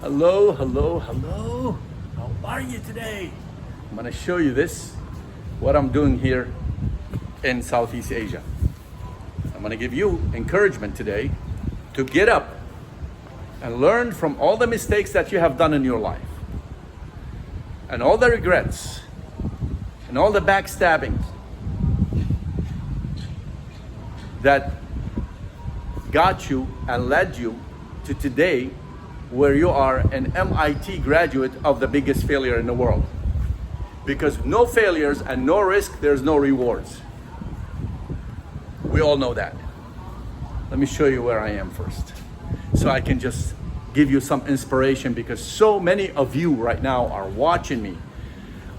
Hello, hello, hello. How are you today? I'm gonna show you this, what I'm doing here in Southeast Asia. I'm gonna give you encouragement today to get up and learn from all the mistakes that you have done in your life and all the regrets and all the backstabbing that got you and led you to today where you are an MIT graduate of the biggest failure in the world. Because no failures and no risk, there's no rewards. We all know that. Let me show you where I am first, so I can just give you some inspiration, because so many of you right now are watching me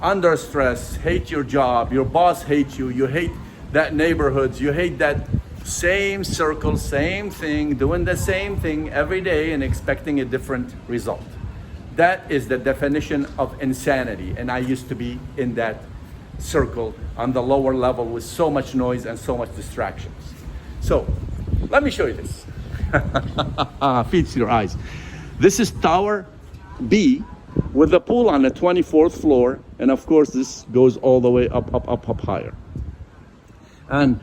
under stress, hate your job, your boss hates you, you hate that neighborhoods, you hate that same circle, same thing, doing the same thing every day and expecting a different result. That is the definition of insanity. And I used to be in that circle on the lower level with so much noise and so much distractions. So let me show you this. Feeds your eyes. This is Tower B with the pool on the 24th floor. And of course, this goes all the way up higher. And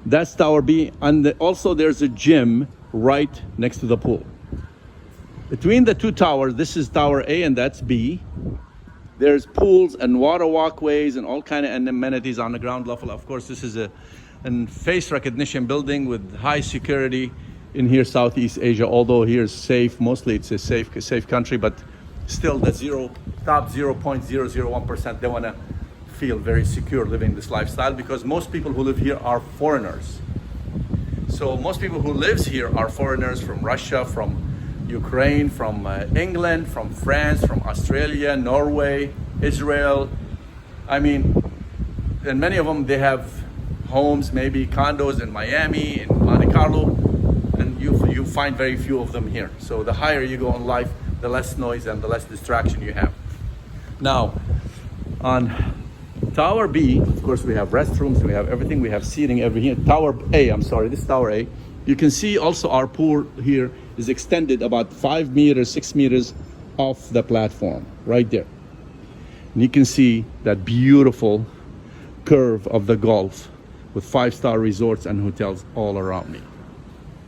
that's Tower B, and also there's a gym right next to the pool. Between the two towers, this is Tower A and that's B. There's pools and water walkways and all kind of amenities on the ground level. Of course, this is a face recognition building with high security in here, Southeast Asia. Although here is safe, mostly it's a safe country, but still the top 0.001%, they want to feel very secure living this lifestyle, because most people who live here are foreigners. So most people who lives here are foreigners from Russia, from Ukraine, from England, from France, from Australia, Norway, Israel. I mean, and many of them, they have homes, maybe condos in Miami, in Monte Carlo, and you find very few of them here. So the higher you go in life, the less noise and the less distraction you have. Now, on Tower B, of course, we have restrooms, we have everything, we have seating here. Tower A, I'm sorry, this is Tower A. You can see also our pool here is extended about 5 meters, 6 meters off the platform, right there. And you can see that beautiful curve of the Gulf with 5-star resorts and hotels all around me,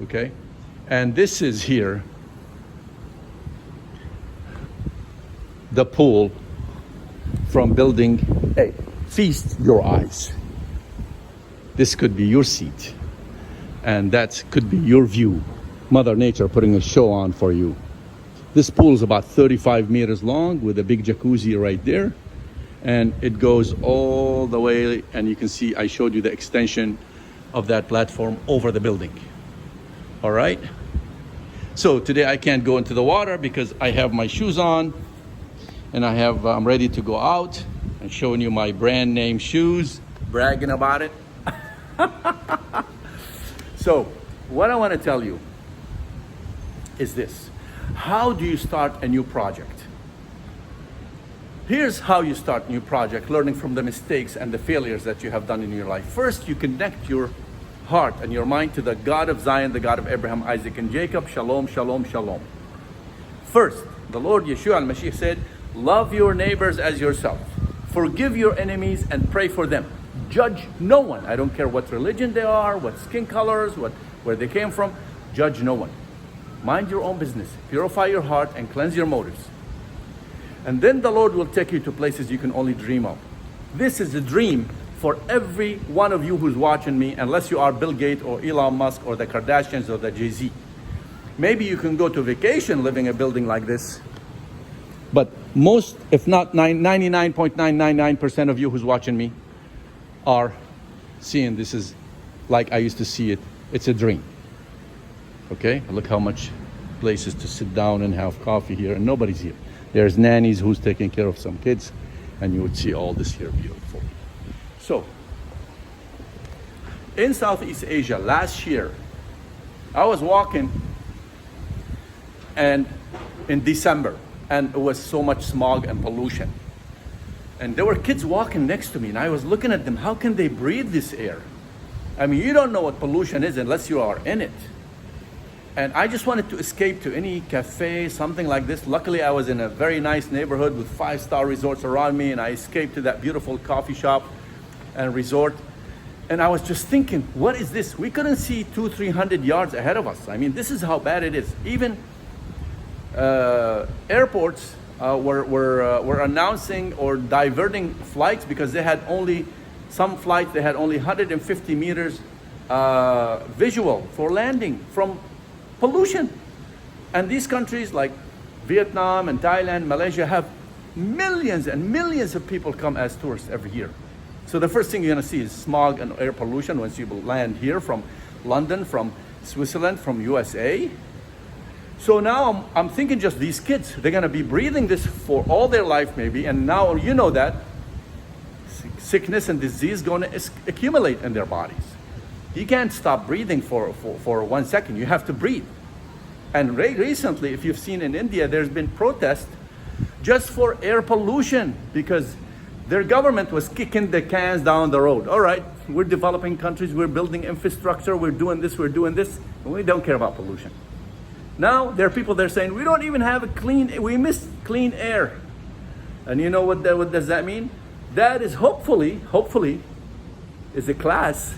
okay? And this is here, the pool from building A. Feast your eyes. This could be your seat, and that could be your view. Mother Nature putting a show on for you. This pool is about 35 meters long with a big jacuzzi right there, and it goes all the way, and you can see I showed you the extension of that platform over the building. All right, so today I can't go into the water because I have my shoes on and I'm ready to go out and showing you my brand name shoes, bragging about it. So what I want to tell you is this: how do you start a new project? Here's how you start a new project, learning from the mistakes and the failures that you have done in your life. First, you connect your heart and your mind to the God of Zion, the God of Abraham, Isaac, and Jacob. Shalom, shalom, shalom. First, the Lord Yeshua al-Mashiach said, love your neighbors as yourself. Forgive your enemies and pray for them. Judge no one. I don't care what religion they are, what skin colors, where they came from. Judge no one. Mind your own business. Purify your heart and cleanse your motives. And then the Lord will take you to places you can only dream of. This is a dream for every one of you who's watching me, unless you are Bill Gates or Elon Musk or the Kardashians or the Jay-Z. Maybe you can go to vacation living a building like this. But most, if not 99.999% of you who's watching me are seeing this is like I used to see it. It's a dream. Okay, look how much places to sit down and have coffee here, and nobody's here. There's nannies who's taking care of some kids, and you would see all this here beautiful. So, in Southeast Asia last year, I was walking and in December, and it was so much smog and pollution. And there were kids walking next to me, and I was looking at them. How can they breathe this air? I mean, you don't know what pollution is unless you are in it. And I just wanted to escape to any cafe, something like this. Luckily, I was in a very nice neighborhood with 5-star resorts around me, and I escaped to that beautiful coffee shop and resort. And I was just thinking, what is this? We couldn't see 200-300 yards ahead of us. I mean, this is how bad it is. Even airports were announcing or diverting flights because they had only, some flights, they had only 150 meters visual for landing from pollution. And these countries like Vietnam and Thailand, Malaysia have millions and millions of people come as tourists every year. So the first thing you're gonna see is smog and air pollution once you land here from London, from Switzerland, from USA. So now I'm thinking just these kids, they're gonna be breathing this for all their life maybe, and now you know that sickness and disease gonna accumulate in their bodies. You can't stop breathing for 1 second. You have to breathe. And recently, if you've seen in India, there's been protests just for air pollution because their government was kicking the cans down the road. All right, we're developing countries, we're building infrastructure, we're doing this, and we don't care about pollution. Now, there are people there saying, we don't even have we miss clean air. And you know what does that mean? That is hopefully, is a class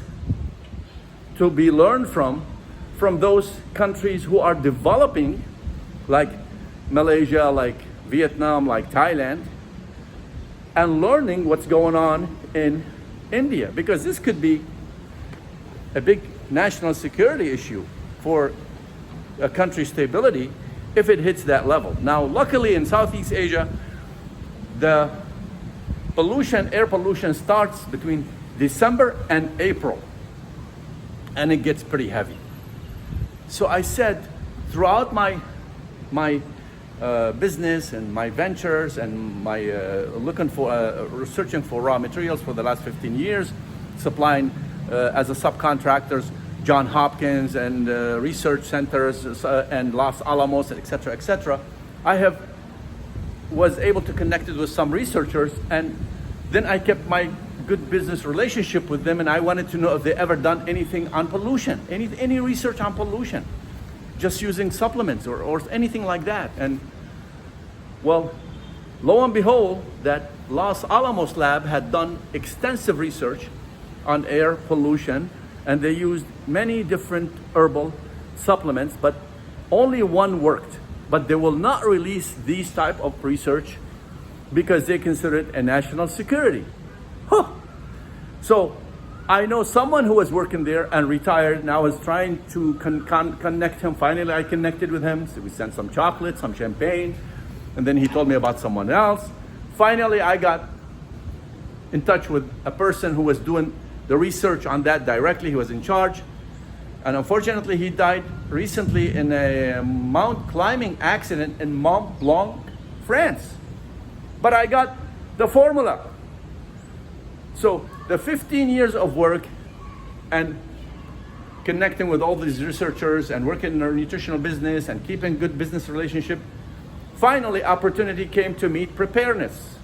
to be learned from those countries who are developing, like Malaysia, like Vietnam, like Thailand, and learning what's going on in India, because this could be a big national security issue for a country's stability if it hits that level. Now, luckily in Southeast Asia, the air pollution starts between December and April, and it gets pretty heavy. So I said, throughout my business and my ventures and my researching for raw materials for the last 15 years, supplying as a subcontractors, John Hopkins and research centers and Los Alamos, etc. I was able to connect it with some researchers, and then I kept my good business relationship with them, and I wanted to know if they ever done anything on pollution, any research on pollution, just using supplements or anything like that. And well, lo and behold, that Los Alamos lab had done extensive research on air pollution, and they used many different herbal supplements, but only one worked. But they will not release these type of research because they consider it a national security. Huh. So I know someone who was working there and retired, and I was trying to connect him. Finally, I connected with him. So we sent some chocolate, some champagne, and then he told me about someone else. Finally, I got in touch with a person who was doing the research on that directly. He was in charge. And unfortunately, he died recently in a mount climbing accident in Mont Blanc, France. But I got the formula. So the 15 years of work and connecting with all these researchers and working in our nutritional business and keeping good business relationship, finally opportunity came to meet preparedness.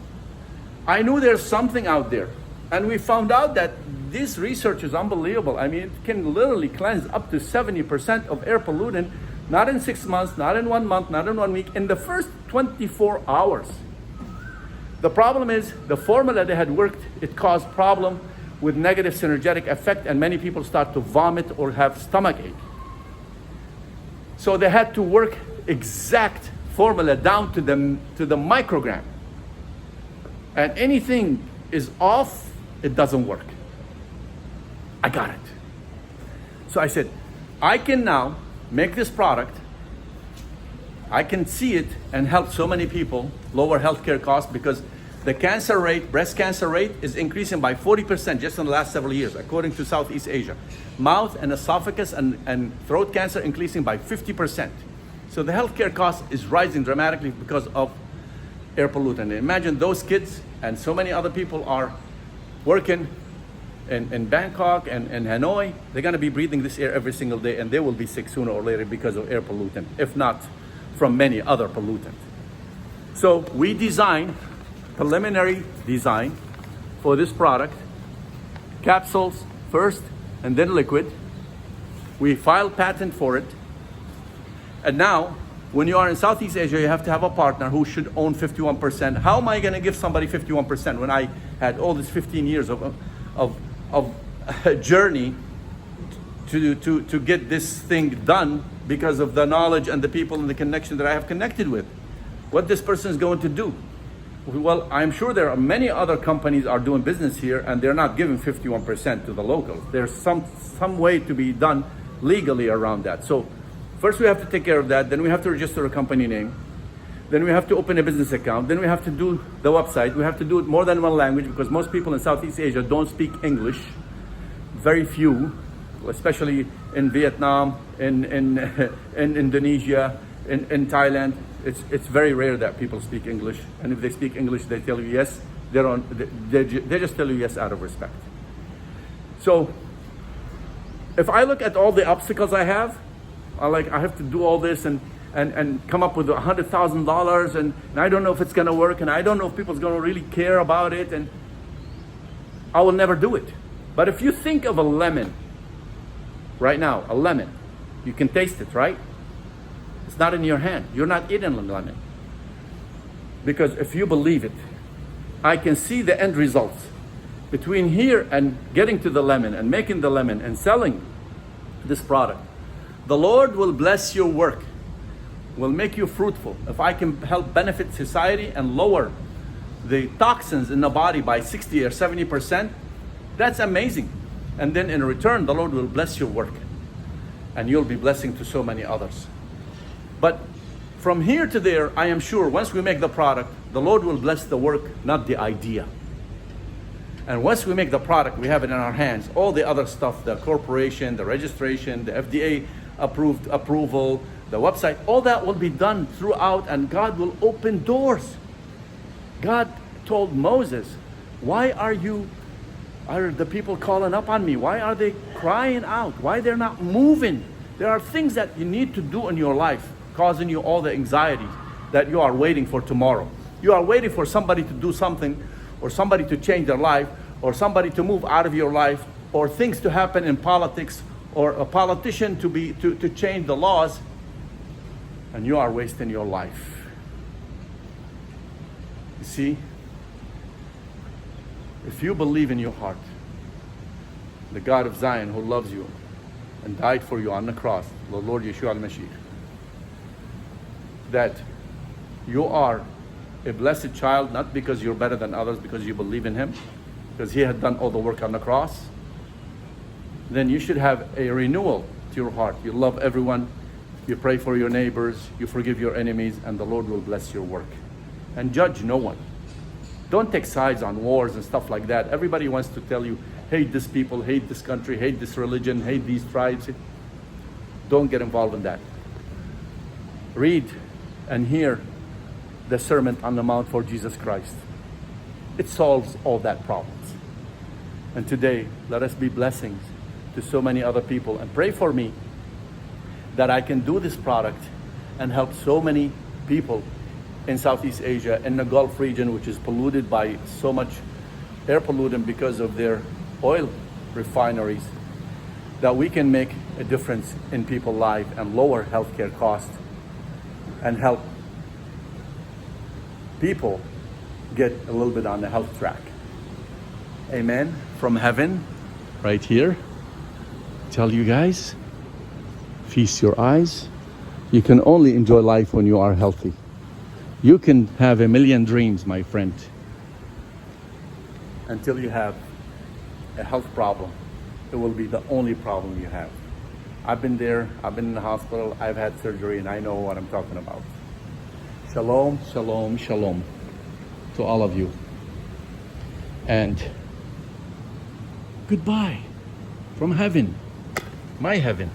I knew there's something out there, and we found out that this research is unbelievable. I mean, it can literally cleanse up to 70% of air pollutant, not in 6 months, not in 1 month, not in 1 week, in the first 24 hours. The problem is the formula that had worked, it caused problem with negative synergetic effect, and many people start to vomit or have stomach ache. So they had to work exact formula down to the microgram. And anything is off, it doesn't work. I got it. So I said, I can now make this product. I can see it and help so many people lower healthcare costs, because the cancer rate, breast cancer rate, is increasing by 40% just in the last several years, according to Southeast Asia. Mouth and esophagus and throat cancer increasing by 50%. So the healthcare cost is rising dramatically because of air pollutant. Imagine those kids and so many other people are working in Bangkok and Hanoi. They're gonna be breathing this air every single day, and they will be sick sooner or later because of air pollutant, if not from many other pollutants. So we designed, preliminary design for this product, capsules first and then liquid. We filed patent for it. And now, when you are in Southeast Asia, you have to have a partner who should own 51%. How am I going to give somebody 51% when I had all this 15 years of journey to get this thing done because of the knowledge and the people and the connection that I have connected with? What this person is going to do? Well, I'm sure there are many other companies are doing business here and they're not giving 51% to the locals. There's some way to be done legally around that. So first we have to take care of that. Then we have to register a company name. Then we have to open a business account. Then we have to do the website. We have to do it more than one language because most people in Southeast Asia don't speak English. Very few, especially in Vietnam, in Indonesia, in Thailand. It's very rare that people speak English. And if they speak English, they tell you yes. They just tell you yes out of respect. So if I look at all the obstacles I have, I have to do all this and come up with $100,000 and I don't know if it's gonna work and I don't know if people's gonna really care about it, and I will never do it. But if you think of a lemon right now, a lemon, you can taste it, right? It's not in your hand. You're not eating a lemon. Because if you believe it, I can see the end results. Between here and getting to the lemon and making the lemon and selling this product, the Lord will bless your work, will make you fruitful. If I can help benefit society and lower the toxins in the body by 60 or 70%, that's amazing. And then in return, the Lord will bless your work and you'll be blessing to so many others. But from here to there, I am sure once we make the product, the Lord will bless the work, not the idea. And once we make the product, we have it in our hands. All the other stuff, the corporation, the registration, the FDA approval, the website, all that will be done throughout, and God will open doors. God told Moses, why are the people calling up on me? Why are they crying out? Why they're not moving? There are things that you need to do in your life, causing you all the anxiety that you are waiting for tomorrow. You are waiting for somebody to do something, or somebody to change their life, or somebody to move out of your life, or things to happen in politics, or a politician to change the laws, and you are wasting your life. You see, if you believe in your heart, the God of Zion who loves you and died for you on the cross, the Lord Yeshua al-Mashiach, that you are a blessed child, not because you're better than others, because you believe in Him, because He had done all the work on the cross, then you should have a renewal to your heart. You love everyone, you pray for your neighbors, you forgive your enemies, and the Lord will bless your work. And judge no one. Don't take sides on wars and stuff like that. Everybody wants to tell you, hate this people, hate this country, hate this religion, hate these tribes. Don't get involved in that. Read and hear the Sermon on the Mount for Jesus Christ. It solves all that problems. And today, let us be blessings to so many other people, and pray for me that I can do this product and help so many people in Southeast Asia, in the Gulf region, which is polluted by so much air pollutant because of their oil refineries, that we can make a difference in people's lives and lower healthcare costs and help people get a little bit on the health track. Amen. From heaven, right here, tell you guys, feast your eyes. You can only enjoy life when you are healthy. You can have a million dreams, my friend, until you have a health problem. It will be the only problem you have. I've been there, I've been in the hospital, I've had surgery, and I know what I'm talking about. Shalom, shalom, shalom to all of you. And goodbye from heaven, my heaven.